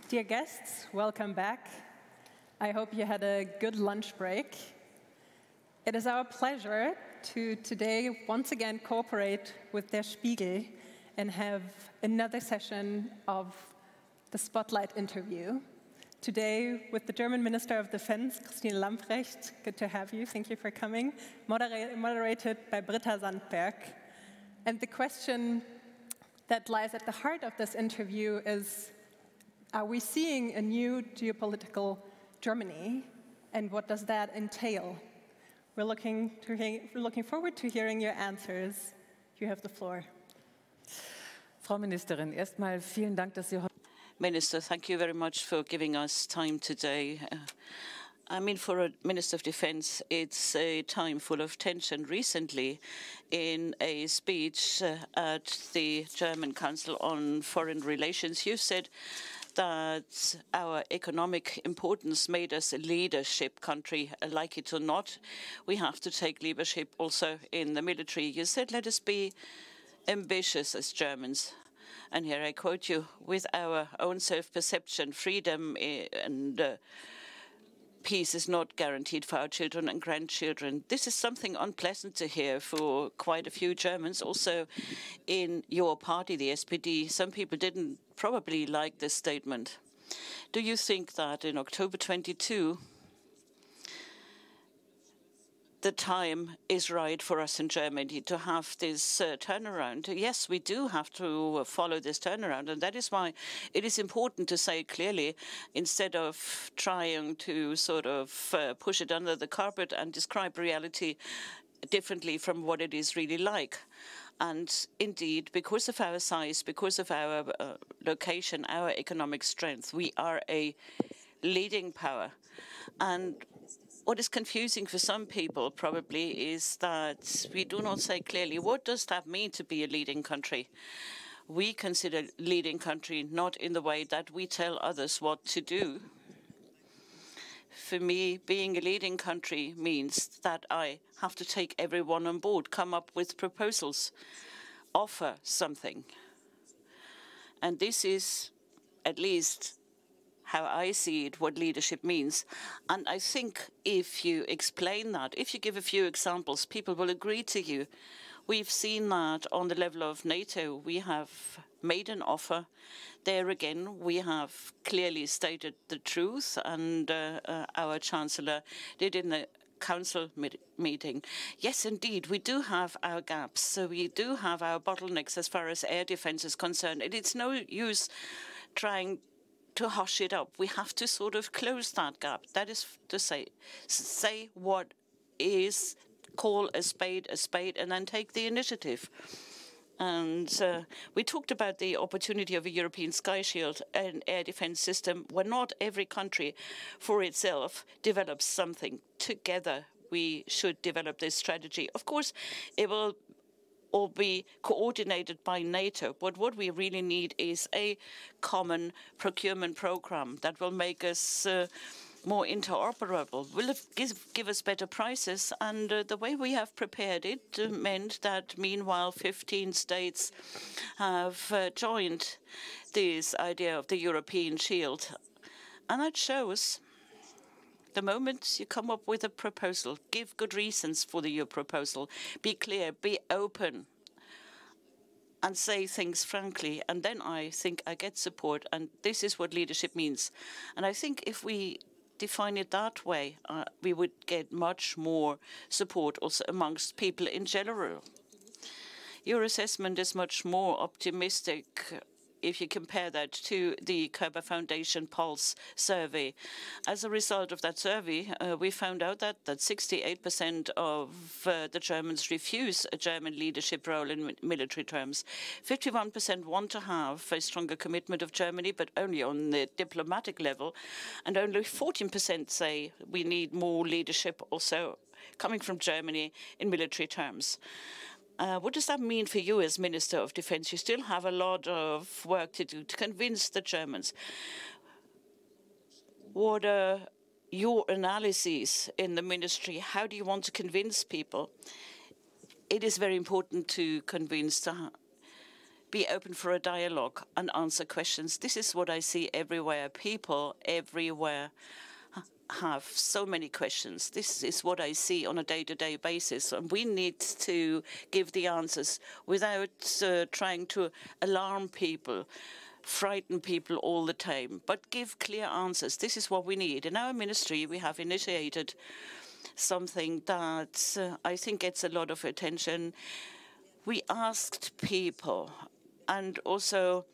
Dear guests, welcome back. I hope you had a good lunch break. It is our pleasure to today once again cooperate with Der Spiegel and have another session of the Spotlight interview. Today with the German Minister of Defense, Christine Lambrecht. Good to have you. Thank you for coming. Moderated by Britta Sandberg. And the question that lies at the heart of this interview is, are we seeing a new geopolitical Germany, and what does that entail? We're looking forward to hearing your answers. You have the floor. Frau Ministerin, erstmal vielen Dank, dass Sie heute. Minister, thank you very much for giving us time today. I mean, for a Minister of Defense, it's a time full of tension. Recently, in a speech at the German Council on Foreign Relations, you said that our economic importance made us a leadership country. Like it or not, we have to take leadership also in the military. You said, let us be ambitious as Germans. And here I quote you, with our own self-perception, freedom and peace is not guaranteed for our children and grandchildren. This is something unpleasant to hear for quite a few Germans. Also in your party, the SPD, some people didn't probably like this statement. Do you think that in October 22, the time is right for us in Germany to have this turnaround? Yes, we do have to follow this turnaround, and that is why it is important to say clearly, instead of trying to sort of push it under the carpet and describe reality differently from what it is really like. And indeed, because of our size, because of our location, our economic strength, we are a leading power. And what is confusing for some people probably is that we do not say clearly, what does that mean to be a leading country? We consider leading country not in the way that we tell others what to do. For me, being a leading country means that I have to take everyone on board, come up with proposals, offer something. And this is at least how I see it, what leadership means. And I think if you explain that, if you give a few examples, people will agree to you. We've seen that on the level of NATO. We have made an offer. There again, we have clearly stated the truth, and our Chancellor did in the Council meeting. Yes, indeed, we do have our gaps. So we do have our bottlenecks as far as air defense is concerned. And it's no use trying to hush it up. We have to sort of close that gap. That is to say what is, call a spade, and then take the initiative. And we talked about the opportunity of a European Sky Shield and air defense system, where not every country for itself develops something. Together, we should develop this strategy. Of course, it will all be coordinated by NATO. But what we really need is a common procurement program that will make us more interoperable, will give us better prices. And the way we have prepared it meant that, meanwhile, 15 states have joined this idea of the European shield. And that shows the moment you come up with a proposal, give good reasons for your proposal, be clear, be open, and say things frankly. And then I think I get support. And this is what leadership means. And I think if we define it that way, we would get much more support also amongst people in general. Your assessment is much more optimistic if you compare that to the Körber Foundation Pulse survey. As a result of that survey, we found out that 68% of the Germans refuse a German leadership role in military terms. 51% want to have a stronger commitment of Germany, but only on the diplomatic level. And only 14% say we need more leadership also coming from Germany in military terms. What does that mean for you as Minister of Defense? You still have a lot of work to do to convince the Germans. What are your analyses in the ministry? How do you want to convince people? It is very important to convince be open for a dialogue and answer questions. This is what I see everywhere. People everywhere have so many questions. This is what I see on a day-to-day basis, and we need to give the answers without trying to alarm people, frighten people all the time, but give clear answers. This is what we need. In our ministry, we have initiated something that I think gets a lot of attention. We asked people, and also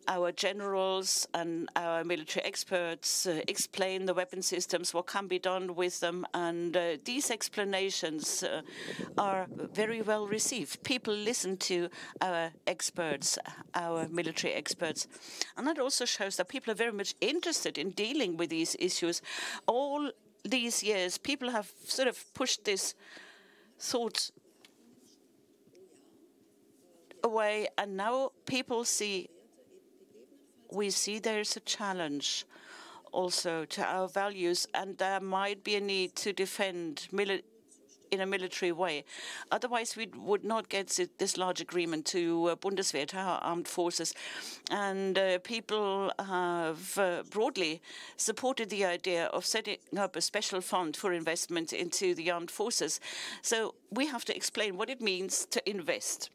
our generals and our military experts explain the weapon systems, what can be done with them, and these explanations are very well received. People listen to our experts, our military experts, and that also shows that people are very much interested in dealing with these issues. All these years, people have sort of pushed this thought away, and now people see. We see there's a challenge also to our values, and there might be a need to defend in a military way. Otherwise, we would not get this large agreement to Bundeswehr, to our armed forces. And people have broadly supported the idea of setting up a special fund for investment into the armed forces. So we have to explain what it means to invest.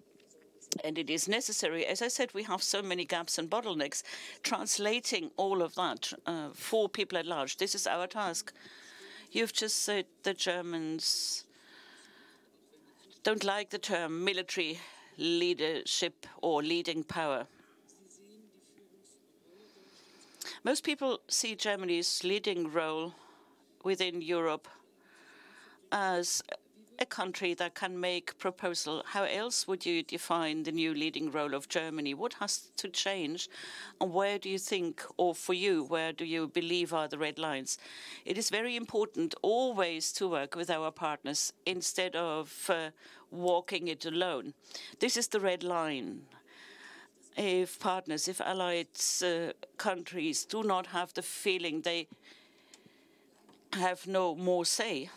And it is necessary. As I said, we have so many gaps and bottlenecks. Translating all of that for people at large, this is our task. You've just said the Germans don't like the term military leadership or leading power. Most people see Germany's leading role within Europe as a country that can make proposal. How else would you define the new leading role of Germany? What has to change? And where do you think, or for you, where do you believe are the red lines? It is very important always to work with our partners instead of walking it alone. This is the red line. If partners, if allied countries do not have the feeling they have no more say,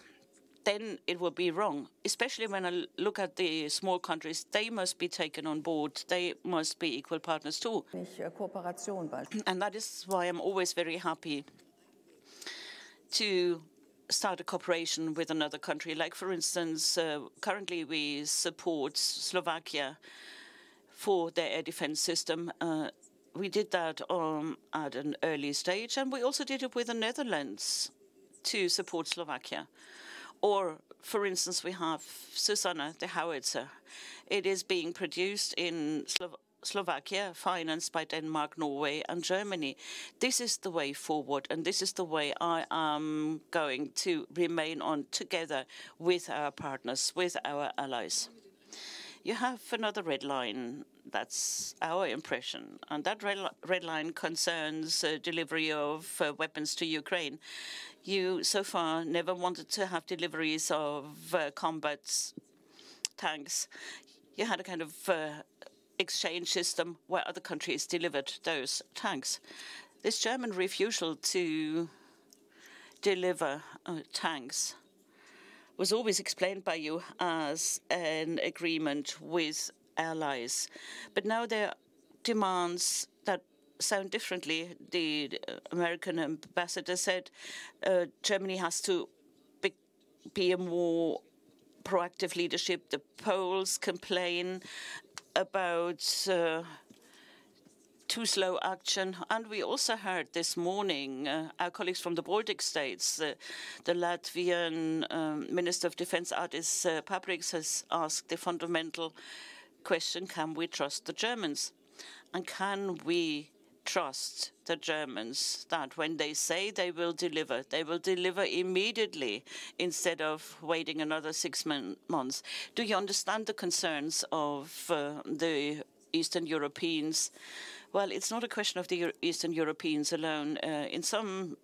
then it will be wrong. Especially when I look at the small countries, they must be taken on board. They must be equal partners too. And that is why I'm always very happy to start a cooperation with another country. Like, for instance, currently we support Slovakia for their air defense system. We did that at an early stage, and we also did it with the Netherlands to support Slovakia. Or, for instance, we have Susanna, the howitzer. It is being produced in Slovakia, financed by Denmark, Norway, and Germany. This is the way forward, and this is the way I am going to remain on together with our partners, with our allies. You have another red line. That's our impression. And that red line concerns delivery of weapons to Ukraine. You, so far, never wanted to have deliveries of combat tanks. You had a kind of exchange system where other countries delivered those tanks. This German refusal to deliver tanks was always explained by you as an agreement with allies. But now there are demands that sound differently. The American ambassador said Germany has to be a more proactive leadership. The Poles complain about too slow action. And we also heard this morning our colleagues from the Baltic states, the Latvian Minister of Defense, Adis Pabriks, has asked the fundamental question, can we trust the Germans? And can we trust the Germans that when they say they will deliver immediately instead of waiting another 6 months? Do you understand the concerns of the Eastern Europeans? Well, it's not a question of the Eastern Europeans alone. In some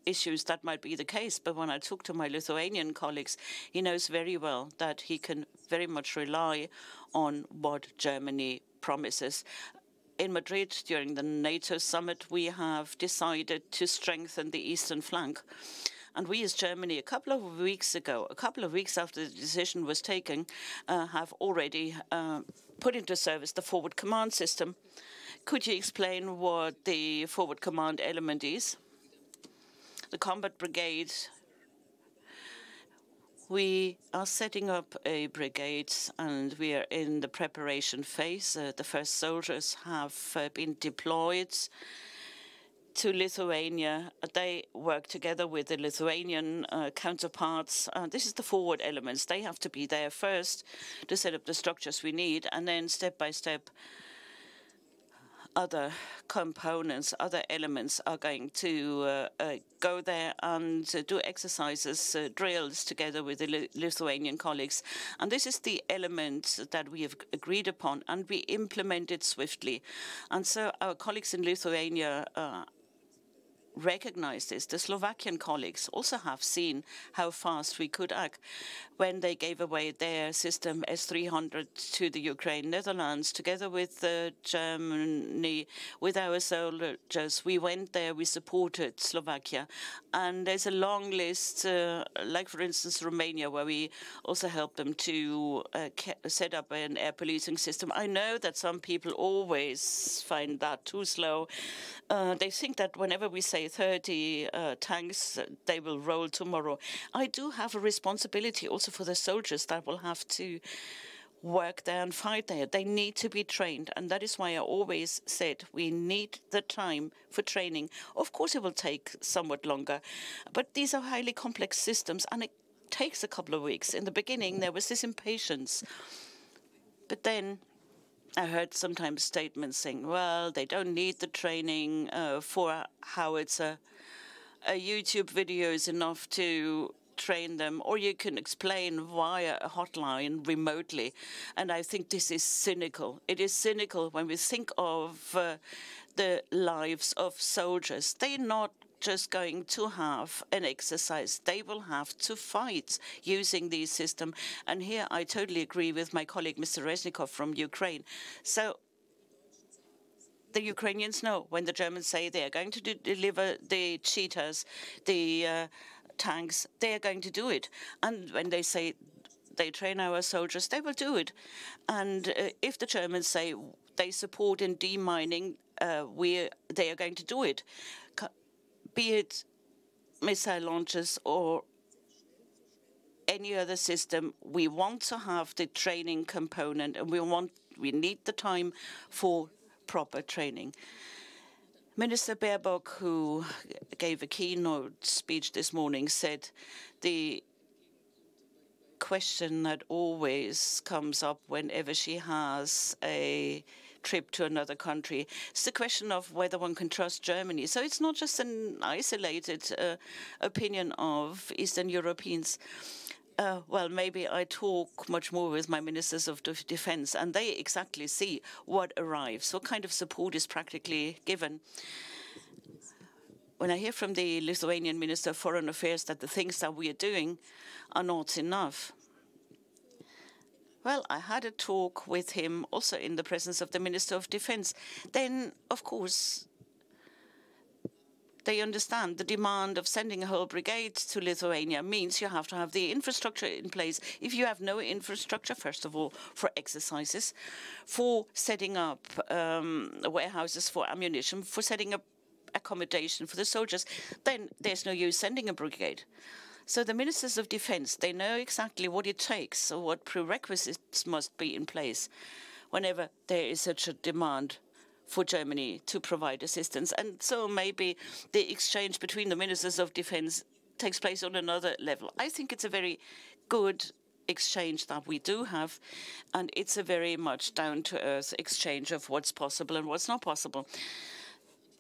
issues, that might be the case. But when I talk to my Lithuanian colleagues, he knows very well that he can very much rely on what Germany promises. In Madrid, during the NATO summit, we have decided to strengthen the eastern flank. And we, as Germany, a couple of weeks after the decision was taken, have already put into service the forward command system. Could you explain what the forward command element is? The combat brigade. We are setting up a brigade, and we are in the preparation phase. The first soldiers have been deployed to Lithuania. They work together with the Lithuanian counterparts. This is the forward elements. They have to be there first to set up the structures we need, and then step by step, other components, other elements are going to go there and do exercises, drills together with the Lithuanian colleagues. And this is the element that we have agreed upon, and we implement it swiftly. And so our colleagues in Lithuania recognize this. The Slovakian colleagues also have seen how fast we could act when they gave away their system S-300 to the Ukraine. Netherlands, together with Germany, with our soldiers, we went there, we supported Slovakia. And there's a long list, like, for instance, Romania, where we also helped them to set up an air policing system. I know that some people always find that too slow. They think that whenever we say 30 tanks, they will roll tomorrow. I do have a responsibility also for the soldiers that will have to work there and fight there. They need to be trained, and that is why I always said we need the time for training. Of course, it will take somewhat longer, but these are highly complex systems, and it takes a couple of weeks. In the beginning, there was this impatience, but then I heard sometimes statements saying, well, they don't need the training for howitzer. A YouTube video is enough to train them, or you can explain via a hotline remotely. And I think this is cynical. It is cynical when we think of the lives of soldiers. They're not just going to have an exercise. They will have to fight using these systems. And here I totally agree with my colleague, Mr. Reznikov from Ukraine. So the Ukrainians know when the Germans say they are going to deliver the cheetahs, the tanks, they are going to do it. And when they say they train our soldiers, they will do it. And if the Germans say they support in demining, they are going to do it. Be it missile launchers or any other system, we want to have the training component, and we need the time for proper training. Minister Baerbock, who gave a keynote speech this morning, said the question that always comes up whenever she has a trip to another country. It's the question of whether one can trust Germany. So it's not just an isolated opinion of Eastern Europeans. Well, maybe I talk much more with my ministers of defense, and they exactly see what arrives, what kind of support is practically given. When I hear from the Lithuanian Minister of Foreign Affairs that the things that we are doing are not enough, well, I had a talk with him also in the presence of the Minister of Defense. Then, of course, they understand the demand of sending a whole brigade to Lithuania means you have to have the infrastructure in place. If you have no infrastructure, first of all, for exercises, for setting up warehouses for ammunition, for setting up accommodation for the soldiers, then there's no use sending a brigade. So the ministers of defense, they know exactly what it takes or what prerequisites must be in place whenever there is such a demand for Germany to provide assistance. And so maybe the exchange between the ministers of defense takes place on another level. I think it's a very good exchange that we do have, and it's a very much down-to-earth exchange of what's possible and what's not possible.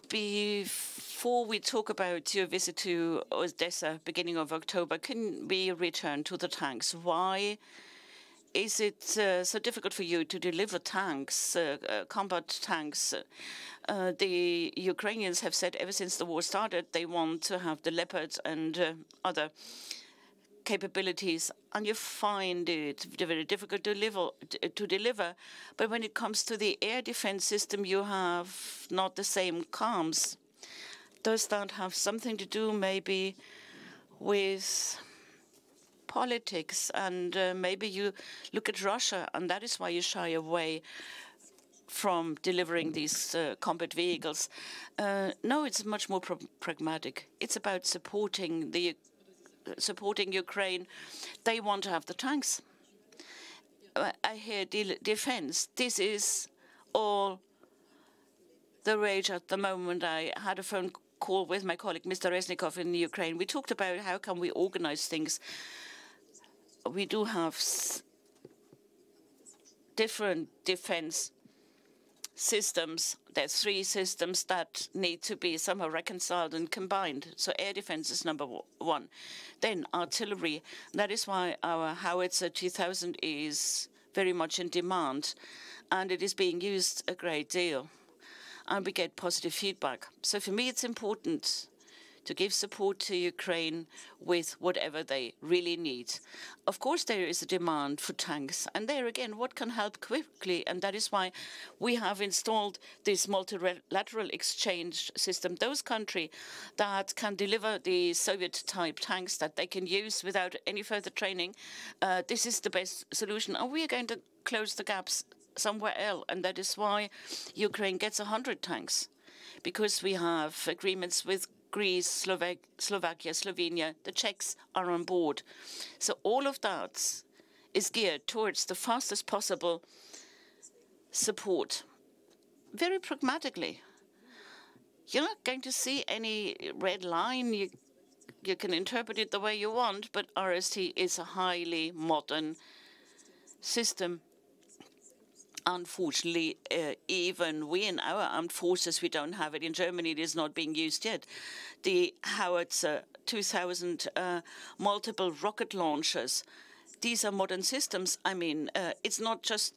Before we talk about your visit to Odessa, beginning of October, can we return to the tanks? Why is it so difficult for you to deliver tanks, combat tanks? The Ukrainians have said ever since the war started they want to have the Leopards and other capabilities, and you find it very difficult to deliver. But when it comes to the air defense system, you have not the same calms. Does that have something to do maybe with politics, and maybe you look at Russia, and that is why you shy away from delivering these combat vehicles. No, it's much more pragmatic. It's about supporting Ukraine. They want to have the tanks. I hear defense. This is all the rage at the moment. I had a phone call with my colleague, Mr. Resnikov, in Ukraine. We talked about how can we organize things. We do have different defense systems. There's 3 systems that need to be somehow reconciled and combined. So air defense is number 1. Then artillery. That is why our howitzer 2000 is very much in demand, and it is being used a great deal. And we get positive feedback. So for me, it's important to give support to Ukraine with whatever they really need. Of course, there is a demand for tanks. And there again, what can help quickly? And that is why we have installed this multilateral exchange system. Those countries that can deliver the Soviet-type tanks that they can use without any further training, this is the best solution. And we are going to close the gaps somewhere else. And that is why Ukraine gets 100 tanks, because we have agreements with Greece, Slovakia, Slovenia. The Czechs are on board. So all of that is geared towards the fastest possible support. Very pragmatically. You're not going to see any red line. You can interpret it the way you want, but RST is a highly modern system. Unfortunately, even we in our armed forces, we don't have it. In Germany, it is not being used yet. The Howitzer 2000 multiple rocket launchers, these are modern systems. I mean, it's not just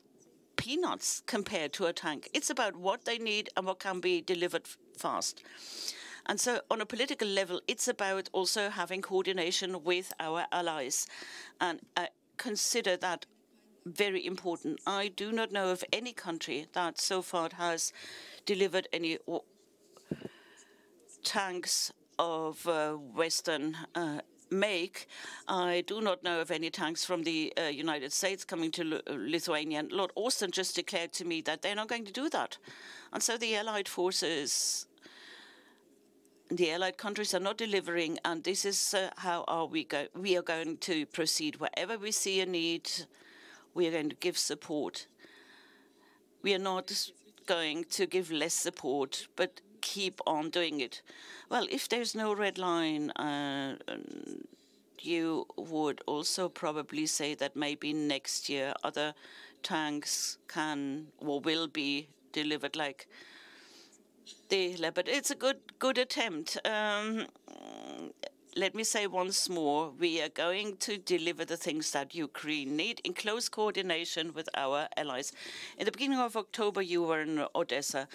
peanuts compared to a tank. It's about what they need and what can be delivered fast. And so on a political level, it's about also having coordination with our allies. And I consider that very important. I do not know of any country that so far has delivered any tanks of Western make. I do not know of any tanks from the United States coming to Lithuania. And Lord Austin just declared to me that they're not going to do that. And so the Allied forces, the Allied countries are not delivering, and this is how we are going to proceed. Wherever we see a need, we are going to give support. We are not going to give less support, but keep on doing it. Well, if there's no red line, you would also probably say that maybe next year other tanks can or will be delivered like the Leopard. It's a good attempt. Let me say once more, we are going to deliver the things that Ukraine need in close coordination with our allies. In the beginning of October, you were in Odessa,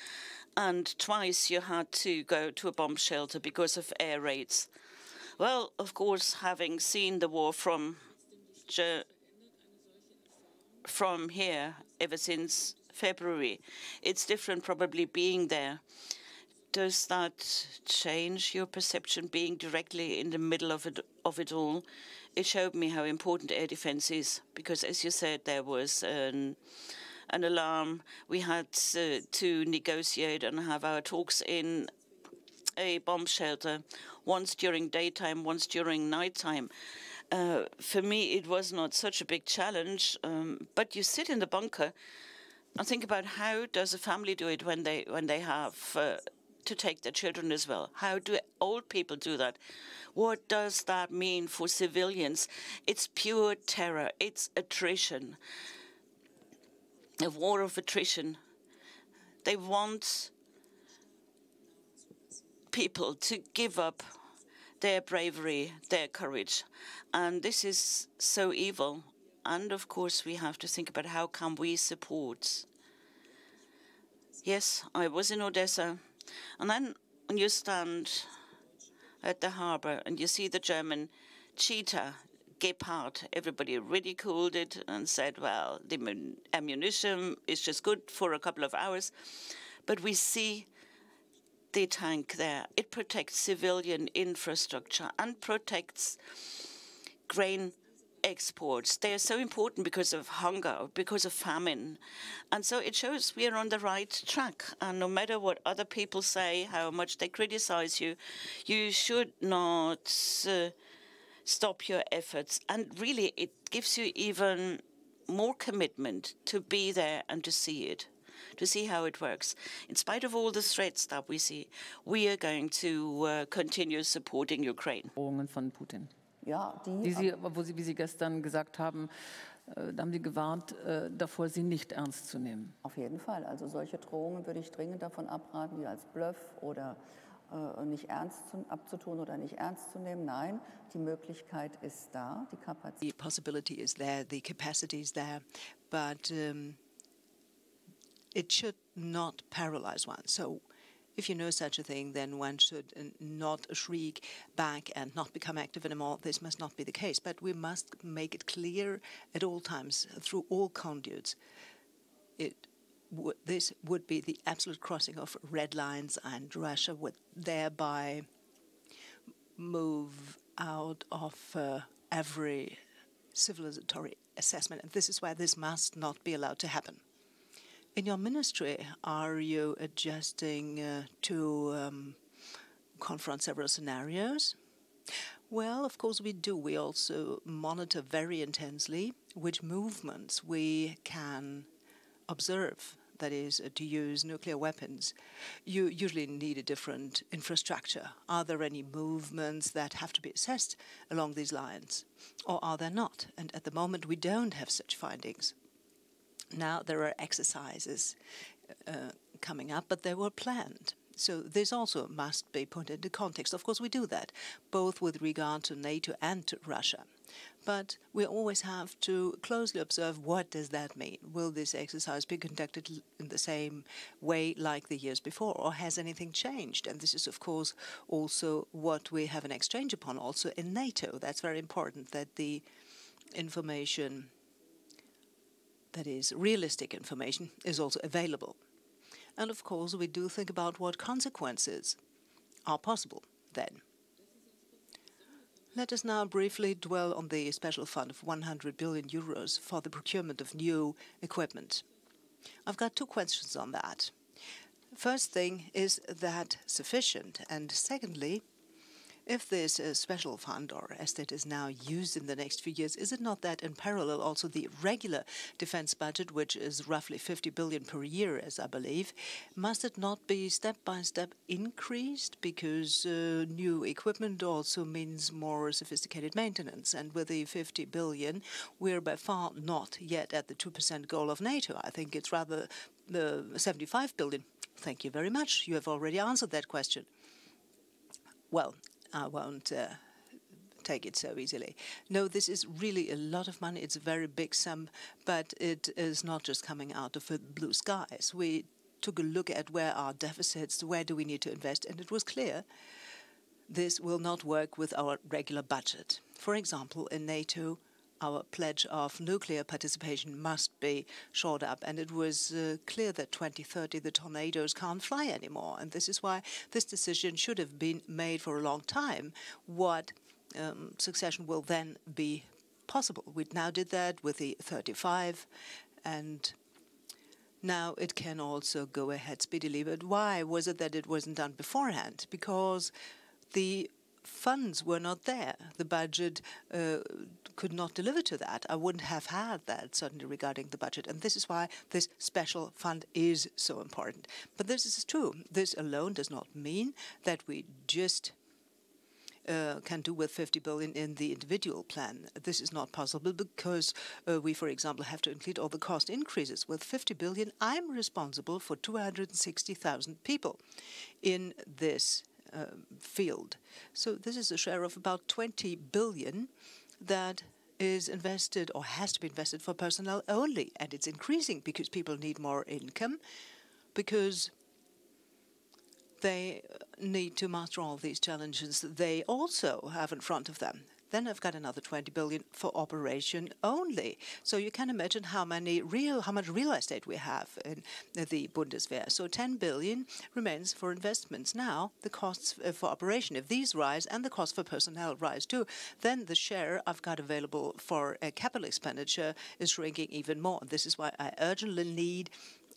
and twice you had to go to a bomb shelter because of air raids. Well, of course, having seen the war from here ever since February, it's different probably being there. Does that change your perception, being directly in the middle of it all? It showed me how important air defense is, because, as you said, there was an alarm. We had to negotiate and have our talks in a bomb shelter, once during daytime, once during nighttime. For me, it was not such a big challenge, but you sit in the bunker and think about how does a family do it when they have to take their children as well. How do old people do that? What does that mean for civilians? It's pure terror. It's attrition, a war of attrition. They want people to give up their bravery, their courage. And this is so evil. And of course, we have to think about how can we support. Yes, I was in Odessa. And then when you stand at the harbor and you see the German cheetah, Gepard, everybody ridiculed it and said, well, the ammunition is just good for a couple of hours. But we see the tank there. It protects civilian infrastructure and protects grain exports. They are so important because of hunger, because of famine. And so it shows we are on the right track. And no matter what other people say, how much they criticize you, you should not stop your efforts. And really, it gives you even more commitment to be there and to see it, to see how it works. In spite of all the threats that we see, we are going to continue supporting Ukraine. Von Putin. Ja, wie Sie gestern gesagt haben, da haben Sie gewarnt, davor, sie nicht ernst zu nehmen. Auf jeden Fall. Also solche Drohungen würde ich dringend davon abraten, die als Bluff oder nicht ernst abzutun oder nicht ernst zu nehmen. Nein, die Möglichkeit ist da, die Kapazität. The possibility is there, the capacity is there, but it should not paralyze one. So if you know such a thing, then one should not shriek back and not become active anymore. This must not be the case. But we must make it clear at all times, through all conduits. This would be the absolute crossing of red lines, and Russia would thereby move out of every civilizatory assessment. And this is why this must not be allowed to happen. In your ministry, are you adjusting to confront several scenarios? Well, of course we do. We also monitor very intensely which movements we can observe, that is, to use nuclear weapons. You usually need a different infrastructure. Are there any movements that have to be assessed along these lines, or are there not? And at the moment, we don't have such findings. Now there are exercises coming up, but they were planned. So this also must be put into context. Of course, we do that, both with regard to NATO and to Russia. But we always have to closely observe what does that mean. Will this exercise be conducted in the same way like the years before, or has anything changed? And this is, of course, also what we have an exchange upon also in NATO. That's very important, that the information, that is, realistic information, is also available. And of course, we do think about what consequences are possible then. Let us now briefly dwell on the special fund of 100 billion euros for the procurement of new equipment. I've got two questions on that. First thing, is that sufficient? And secondly, if this special fund, or as it is now used in the next few years, is it not that in parallel also the regular defense budget, which is roughly 50 billion per year, as I believe, must it not be step by step increased? Because new equipment also means more sophisticated maintenance. And with the 50 billion, we're by far not yet at the 2% goal of NATO. I think it's rather the 75 billion. Thank you very much. You have already answered that question. Well, I won't take it so easily. No, this is really a lot of money. It's a very big sum, but it is not just coming out of the blue skies. We took a look at where are deficits, where do we need to invest, and it was clear this will not work with our regular budget. For example, in NATO, our pledge of nuclear participation must be shored up, and it was clear that 2030 the tornadoes can't fly anymore, and this is why this decision should have been made for a long time. What succession will then be possible? We now did that with the 35, and now it can also go ahead speedily. But why was it that it wasn't done beforehand? Because the funds were not there. The budget could not deliver to that. I wouldn't have had that, certainly, regarding the budget. And this is why this special fund is so important. But this is true. This alone does not mean that we just can do with 50 billion in the individual plan. This is not possible because we, for example, have to include all the cost increases. With 50 billion, I'm responsible for 260,000 people in this field. So this is a share of about 20 billion that is invested or has to be invested for personnel only. And it's increasing because people need more income, because they need to master all these challenges they also have in front of them. Then I've got another 20 billion for operation only. So you can imagine how much real estate we have in the Bundeswehr. So 10 billion remains for investments. Now the costs for operation, if these rise and the cost for personnel rise too, then the share I've got available for capital expenditure is shrinking even more. This is why I urgently need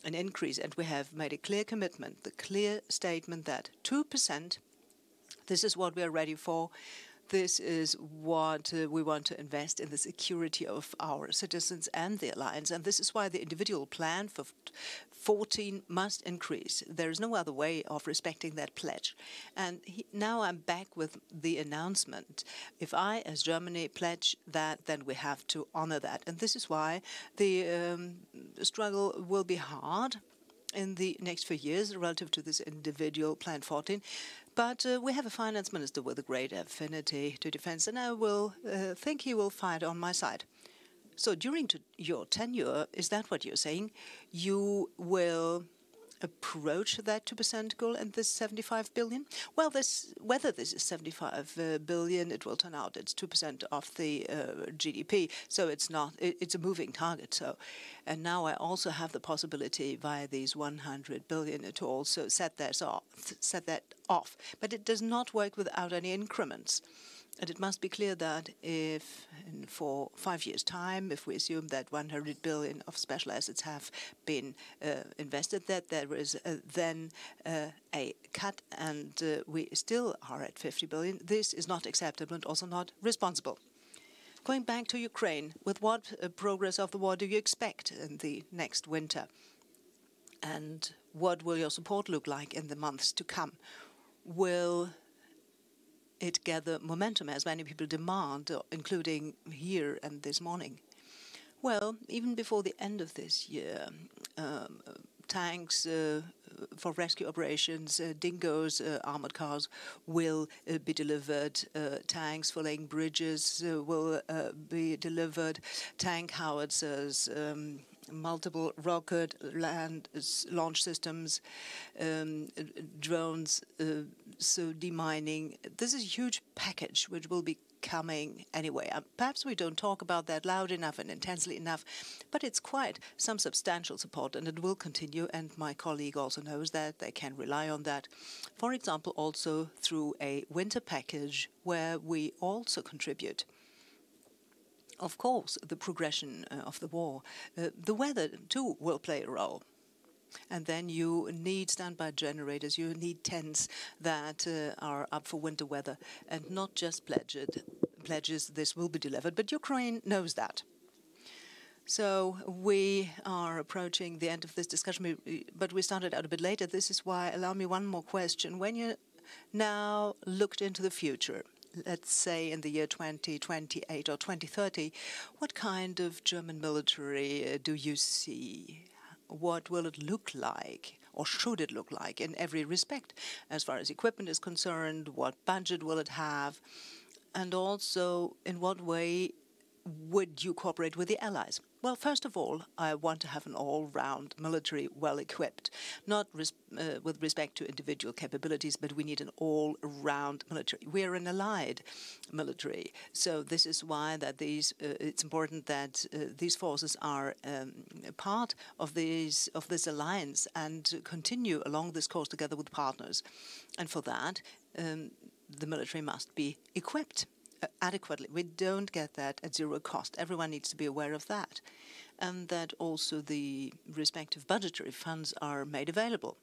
an increase, and we have made a clear commitment, the clear statement that 2%, this is what we are ready for. This is what we want to invest in the security of our citizens and the alliance, and this is why the individual plan for 14 must increase. There is no other way of respecting that pledge. And now I'm back with the announcement. If I, as Germany, pledge that, then we have to honor that. And this is why the struggle will be hard in the next few years relative to this individual Plan 14. But we have a finance minister with a great affinity to defense, and I will think he will fight on my side. So during your tenure, is that what you're saying? You will approach that 2% goal and this 75 billion? Well, whether this is 75 billion, it will turn out it's 2% of the GDP. So it's not. It's a moving target. So, and now I also have the possibility via these 100 billion to also set that off. But it does not work without any increments. And it must be clear that if for 5 years' time, if we assume that 100 billion of special assets have been invested, that there is then a cut and we still are at 50 billion, this is not acceptable and also not responsible. Going back to Ukraine, with what progress of the war do you expect in the next winter? And what will your support look like in the months to come? Will it gather momentum, as many people demand, including here and this morning? Well, even before the end of this year, tanks for rescue operations, dingoes, armored cars will be delivered. Tanks for laying bridges will be delivered. Tank howitzers, multiple rocket land launch systems, drones, so demining. This is a huge package which will be coming anyway. Perhaps we don't talk about that loud enough and intensely enough, but it's quite some substantial support and it will continue, and my colleague also knows that. They can rely on that. For example, also through a winter package where we also contribute. Of course, the progression of the war. The weather, too, will play a role. And then you need standby generators, you need tents that are up for winter weather, and not just pledges this will be delivered, but Ukraine knows that. So we are approaching the end of this discussion, but we started out a bit later. This is why, allow me one more question. When you now looked into the future, let's say in the year 2028 or 2030, what kind of German military do you see? What will it look like, or should it look like in every respect, as far as equipment is concerned? What budget will it have? And also, in what way would you cooperate with the allies? Well, first of all, I want to have an all-round military well-equipped, not with respect to individual capabilities, but we need an all-round military. We are an allied military, so this is why that it's important that these forces are part of this alliance and continue along this course together with partners. And for that, the military must be equipped adequately. We don't get that at zero cost. Everyone needs to be aware of that. And that also the respective budgetary funds are made available.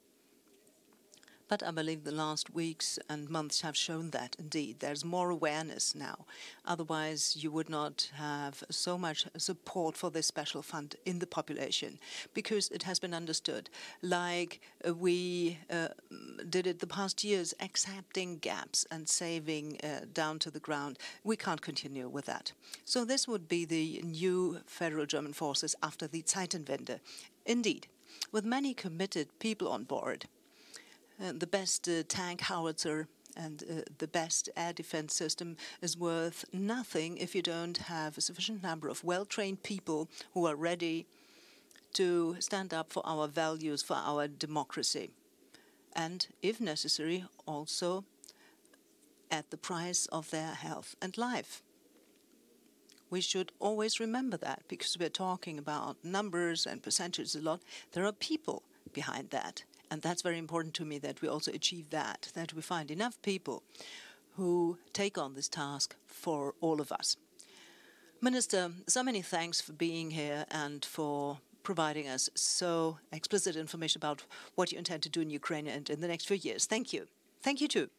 But I believe the last weeks and months have shown that, indeed, there's more awareness now. Otherwise, you would not have so much support for this special fund in the population, because it has been understood, like we did it the past years, accepting gaps and saving down to the ground. We can't continue with that. So this would be the new federal German forces after the Zeitenwende. Indeed, with many committed people on board, the best tank howitzer and the best air defense system is worth nothing if you don't have a sufficient number of well-trained people who are ready to stand up for our values, for our democracy, and, if necessary, also at the price of their health and life. We should always remember that, because we're talking about numbers and percentages a lot. There are people behind that. And that's very important to me, that we also achieve that we find enough people who take on this task for all of us. Minister, so many thanks for being here and for providing us so explicit information about what you intend to do in Ukraine and in the next few years. Thank you. Thank you too.